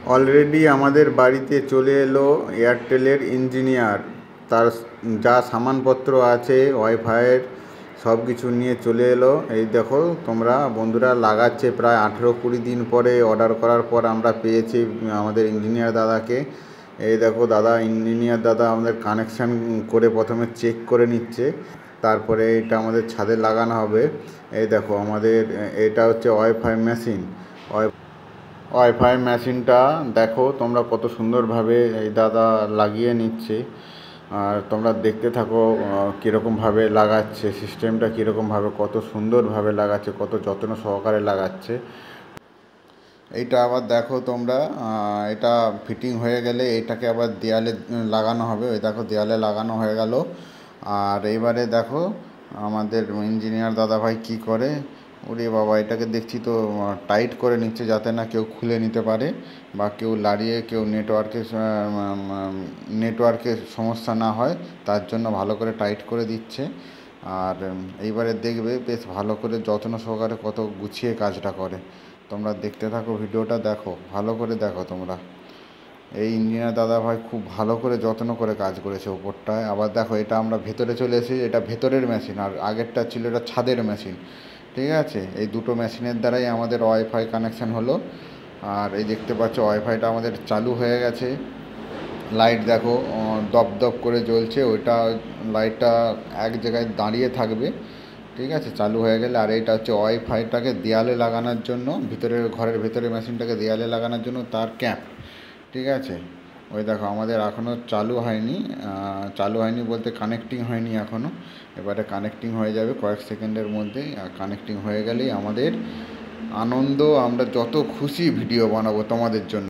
Already আমাদের বাড়িতে চলে এলো এয়ারটেলের ইঞ্জিনিয়ার। তার যা সামানপত্র আছে ওয়াইফাইয়ের সব কিছু নিয়ে চলে এলো। এই দেখো তোমরা বন্ধুরা, লাগাচ্ছে প্রায় 18-20 দিন পরে। অর্ডার করার পর আমরা পেয়েছি আমাদের ইঞ্জিনিয়ার দাদাকে। এই দেখো দাদা, ইঞ্জিনিয়ার দাদা আমাদের কানেকশান করে প্রথমে চেক করে নিচ্ছে, তারপরে এটা আমাদের ছাদে লাগানো হবে। এই দেখো আমাদের এটা হচ্ছে ওয়াইফাই মেশিন। ওয়াইফাই মেশিনটা দেখো তোমরা কত সুন্দরভাবে এই দাদা লাগিয়ে নিচ্ছে। আর তোমরা দেখতে থাকো কীরকমভাবে লাগাচ্ছে, সিস্টেমটা কীরকমভাবে, কত সুন্দরভাবে লাগাচ্ছে, কত যত্ন সহকারে লাগাচ্ছে। এইটা আবার দেখো তোমরা, এটা ফিটিং হয়ে গেলে এটাকে আবার দেয়ালে লাগানো হবে। ওই দেখো দেয়ালে লাগানো হয়ে গেল। আর এইবারে দেখো আমাদের ইঞ্জিনিয়ার দাদাভাই কি করে। ওরে বাবা, এটাকে দেখছি তো টাইট করে নিচ্ছে যাতে না কেউ খুলে নিতে পারে বা কেউ লাড়িয়ে কেউ নেটওয়ার্কের সমস্যা না হয়, তার জন্য ভালো করে টাইট করে দিচ্ছে। আর এইবারে দেখবে বেশ ভালো করে যত্ন সহকারে কত গুছিয়ে কাজটা করে। তোমরা দেখতে থাকো, ভিডিওটা দেখো, ভালো করে দেখো তোমরা। এই ইঞ্জিনিয়ার দাদাভাই খুব ভালো করে যত্ন করে কাজ করেছে ওপরটায়। আবার দেখো এটা আমরা ভেতরে চলে এসেছি, এটা ভেতরের মেশিন, আর আগেরটা ছিল এটা ছাদের মেশিন। ঠিক আছে, এই দুটো মেশিনের দ্বারাই আমাদের ওয়াইফাই কানেকশান হলো। আর এই দেখতে পাচ্ছ ওয়াইফাইটা আমাদের চালু হয়ে গেছে। লাইট দেখো দপ দপ করে জ্বলছে, ওইটা লাইটটা এক জায়গায় দাঁড়িয়ে থাকবে। ঠিক আছে, চালু হয়ে গেলে। আর এইটা হচ্ছে ওয়াইফাইটাকে দেয়ালে লাগানোর জন্য, ঘরের ভেতরে মেশিনটাকে দেয়ালে লাগানোর জন্য তার ক্যাপ। ঠিক আছে, ওই দেখো আমাদের এখনও চালু হয়নি। চালু হয়নি বলতে কানেক্টিং হয়নি এখনও। এবারে কানেক্টিং হয়ে যাবে কয়েক সেকেন্ডের মধ্যেই। আর কানেক্টিং হয়ে গেলেই আমাদের আনন্দ, আমরা যত খুশি ভিডিও বানাবো তোমাদের জন্য।